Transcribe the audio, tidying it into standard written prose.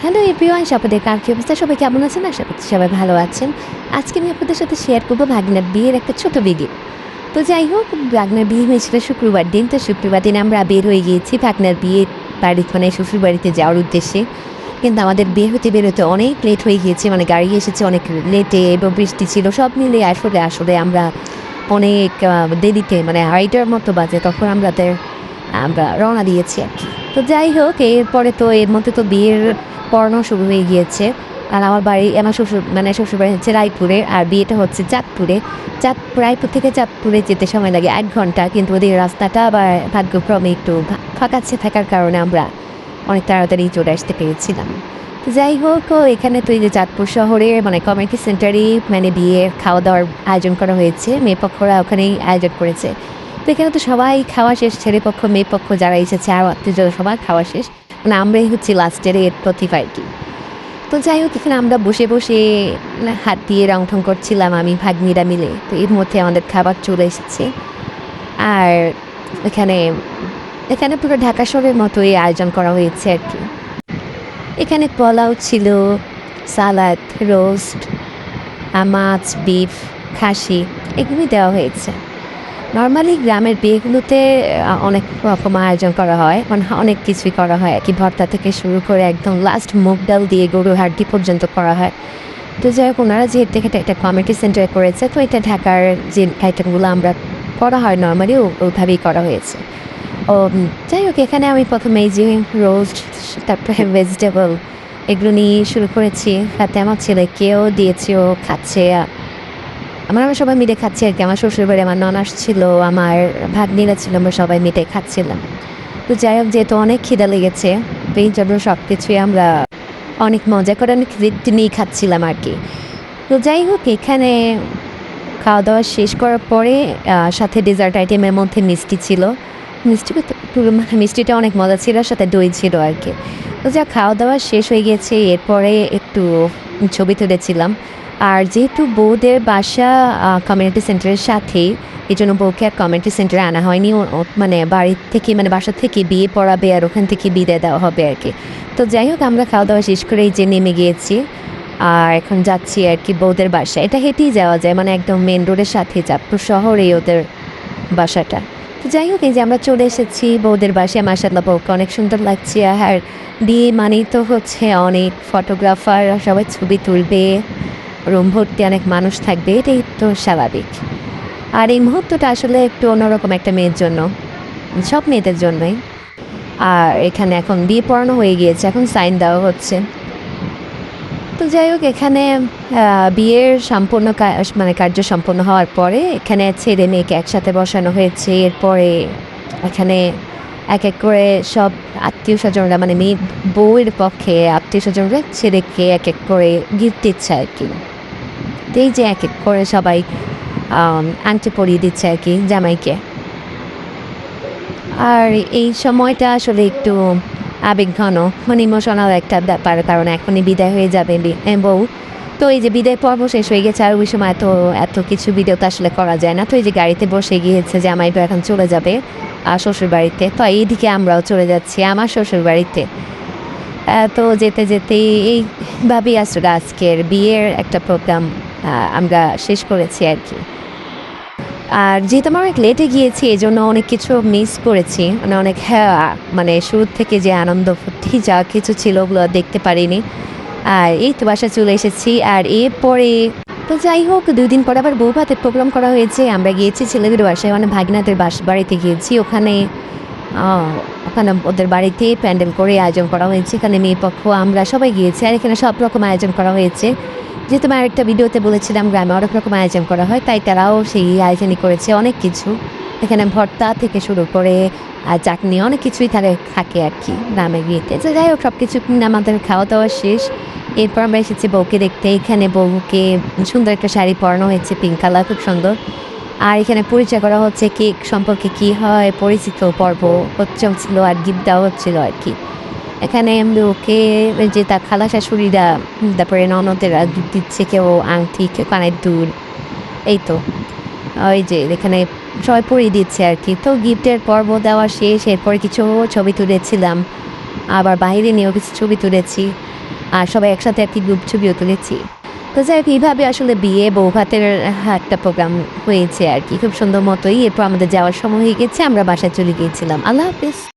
Hello everyone, আপনাদের কার কি অবস্থা? সবাই কেমন আছেন? আশা করছি সবাই ভালো আছেন। আজকে আমি আপনাদের সাথে শেয়ার করবো ভাগনার বিয়ের একটা ছোট ভিডিও। তো যাই হোক, ভাগনার বিয়ে হয়েছিল শুক্রবার দিন। তো শুক্রবার দিন আমরা বের হয়ে গিয়েছি ভাগনার বিয়ের বাড়ি, মানে শ্বশুর বাড়িতে যাওয়ার উদ্দেশ্যে। কিন্তু আমাদের বের হতে বেরোতে অনেক লেট হয়ে গিয়েছে, মানে গাড়ি এসেছে অনেক লেটে এবং বৃষ্টি ছিল, সব মিলে আসলে আসলে আমরা অনেক দেরিতে, মানে 2:30টার মতো বাজে তখন আমরা রওনা দিয়েছি আর কি। তো যাই হোক, এরপরে তো এর মধ্যে তো বিয়ের পড়ানো শুরু হয়ে গিয়েছে। আর আমার শ্বশুরবাড়ি হচ্ছে রায়পুরে, আর বিয়েটা হচ্ছে চাঁদপুরে। রায়পুর থেকে চাঁদপুরে যেতে সময় লাগে 8 ঘন্টা, কিন্তু ওদের রাস্তাটা আবার ভাগ্যক্রমে একটু ফাঁকাচ্ছে থাকার কারণে আমরা অনেক তাড়াতাড়ি চলে আসতে পেরেছিলাম। তো যাই হোক, এখানে তো এই যে চাঁদপুর শহরে মানে কমিউনিটি সেন্টারে মানে বিয়ের খাওয়া দাওয়ার আয়োজন করা হয়েছে, মেয়েপক্ষরা ওখানেই আয়োজন করেছে। তো এখানে তো সবাই খাওয়া শেষ, ছেলেপক্ষ মেয়েপক্ষ যারা এসেছে আর আত্মীয় সবার খাওয়া শেষ, মানে আমরাই হচ্ছে লাস্টের এর প্রতিভা আর কি। তো যাই হোক, এখানে আমরা বসে বসে হাত দিয়ে রং ঠং করছিলাম আমি ভাগ্নিরা মিলে। তো এর মধ্যে আমাদের খাবার চলে এসেছে। আর এখানে এখানে পুরো ঢাকা শহরের মতোই আয়োজন করা হয়েছে আর কি। এখানে পোলাও ছিল, সালাদ, রোস্ট, মাছ, বিফ, খাসি এগুলোই দেওয়া হয়েছে। নর্মালি গ্রামের বিয়েগুলোতে অনেক রকম আয়োজন করা হয়, মানে অনেক কিছুই করা হয় আর কি, ভর্তা থেকে শুরু করে একদম লাস্ট মুগ ডাল দিয়ে গরুর হাড্ডি পর্যন্ত করা হয়। তো যাই হোক, ওনারা যেহেতু একটা কমিউনিটি সেন্টারে করেছে, তো এটা ঢাকার যে আইটেমগুলো আমরা করা হয় নর্মালি ওইভাবেই করা হয়েছে। ও যাই হোক, এখানে আমি প্রথমে এই যে রোস্ট, তারপরে ভেজিটেবল এগুলো নিয়ে শুরু করেছি। সাথে আমার ছেলেকেও দিয়েছি, ও খাচ্ছে। আমরা সবাই মিলে খাচ্ছি আর কি। আমার শ্বশুরবাড়ি আমার ননাস ছিল, আমার ভাগ্নিরা ছিল, আমরা সবাই মিলে খাচ্ছিলাম। তো যাই হোক, যেহেতু অনেক খিদা লেগেছে, তো এই জন্য সব কিছুই আমরা অনেক মজা করে অনেক তৃপ্তি নিয়ে খাচ্ছিলাম আর কি। তো যাই হোক, এখানে খাওয়া দাওয়া শেষ করার পরে সাথে ডেজার্ট আইটেমের মধ্যে মিষ্টি ছিল। মিষ্টিটা অনেক মজা ছিল, সাথে দই ছিল আর কি। তো যা খাওয়া দাওয়া শেষ হয়ে গেছে, এরপরে একটু ছবি তুলেছিলাম। আর যেহেতু বউদের বাসা কমিউনিটি সেন্টারের সাথেই, এই জন্য বউকে আর কমিউনিটি সেন্টারে আনা হয়নি। মানে বাড়ির থেকে, মানে বাসা থেকে বিয়ে পড়াবে আর ওখান থেকে বিদায় দেওয়া হবে আর কি। তো যাই হোক, আমরা খাওয়া দাওয়া শেষ করে এই যে নেমে গিয়েছি, আর এখন যাচ্ছি আর কি বউদের বাসা। এটা হেঁটেই যাওয়া যায়, মানে একদম মেন রোডের সাথে চাঁদপুর শহরেই ওদের বাসাটা। তো যাই হোক, এই যে আমরা চলে এসেছি বউদের বাসায়। মাশাআল্লাহ, বউকে অনেক সুন্দর লাগছে। আর বিয়ে মানেই তো হচ্ছে অনেক ফটোগ্রাফার, সবাই ছবি তুলবে, রুম ভর্তি অনেক মানুষ থাকবে, এটাই তো স্বাভাবিক। আর এই মুহূর্তটা আসলে একটু অন্যরকম একটা মেয়ের জন্য, সব মেয়েদের জন্যই। আর এখানে এখন বিয়ে পড়ানো হয়ে গিয়েছে, এখন সাইন দেওয়া হচ্ছে। তো যাই হোক, এখানে বিয়ের সম্পূর্ণ মানে কার্য সম্পন্ন হওয়ার পরে এখানে ছেলে মেয়েকে একসাথে বসানো হয়েছে। এরপরে এখানে এক এক করে সব আত্মীয় স্বজনরা, মানে মেয়ে বউয়ের পক্ষে আত্মীয় স্বজনরা ছেলেকে এক এক করে গিফট দিচ্ছে আর কি। তো এই যে এক এক করে সবাই আংটি পরিয়ে দিচ্ছে আর কি জামাইকে। আর এই সময়টা আসলে একটু আবেগঘন, মানে ইমোশনাল একটা ব্যাপার, কারণ এখনই বিদায় হয়ে যাবে বউ। তো এই যে বিদায় পর্ব শেষ হয়ে গেছে, আর ওই সময় এত কিছু ভিডিও তো আসলে করা যায় না। তো এই যে গাড়িতে বসে গিয়েছে জামাই, তো এখন চলে যাবে শ্বশুর বাড়িতে। তো এইদিকে আমরাও চলে যাচ্ছি আমার শ্বশুর বাড়িতে। তো যেতে যেতে এইভাবেই আসলে আজকের বিয়ের একটা প্রোগ্রাম আমরা শেষ করেছি আর কি। আর যেহেতু আমরা অনেক লেটে গিয়েছি, এই জন্য অনেক কিছু মিস করেছি, মানে অনেক মানে শুরুর থেকে যে আনন্দ ফুর্তি যা কিছু ছিল ওগুলো দেখতে পারিনি। আর এই তো বাসায় চলে এসেছি। আর এরপরে তো যাই হোক, 2 দিন পরে আবার বউ ভাতের প্রোগ্রাম করা হয়েছে। আমরা গিয়েছি ছেলেদের বাসায়, মানে ভাগিনাদের বাড়িতে গিয়েছি। ওখানে ওদের বাড়িতে প্যান্ডেল করে আয়োজন করা হয়েছে। এখানে মেয়ে পক্ষ আমরা সবাই গিয়েছি, আর এখানে সব রকম আয়োজন করা হয়েছে। যেহেতু আমি আরেকটা ভিডিওতে বলেছিলাম গ্রামে অনেক রকম আয়োজন করা হয়, তাই তারাও সেই আয়োজনই করেছে অনেক কিছু। এখানে ভর্তা থেকে শুরু করে চাটনি অনেক কিছুই থাকে আর কি গ্রামে বিয়েতে। তো যাই হোক, সব কিছু আমাদের খাওয়া দাওয়া শেষ। এরপর আমরা এসেছি বউকে দেখতে। এখানে বউকে সুন্দর একটা শাড়ি পরানো হয়েছে, পিঙ্ক কালার, খুব সুন্দর। আর এখানে পরিচয় করা হচ্ছে কেক সম্পর্কে কী হয়, পরিচিত পর্ব হচ্ছিল আর গিফট দেওয়া হচ্ছিলো আর কি। এখানে ওকে যে তার খালা শাশুড়িরা, তারপরে ননদেরা গিফট দিচ্ছে, কেউ আংটি, কেউ কানের দুল। এই তো ওই যে এখানে সবাই পরিয়ে দিচ্ছে আর কি। তো গিফটের পর্ব দেওয়া শেষ, এরপরে কিছু ছবি তুলেছিলাম, আবার বাইরে নিয়েও কিছু ছবি তুলেছি। আর সবাই একসাথে আর কি গ্রুপ ছবিও তুলেছি। তো যাই হোক এইভাবে আসলে বিয়ে বউ ভাতের একটা প্রোগ্রাম হয়েছে আর কি, খুব সুন্দর মতোই। এরপর আমাদের যাওয়ার সময় হয়ে গেছে, আমরা বাসায় চলে গিয়েছিলাম। আল্লাহ হাফিজ।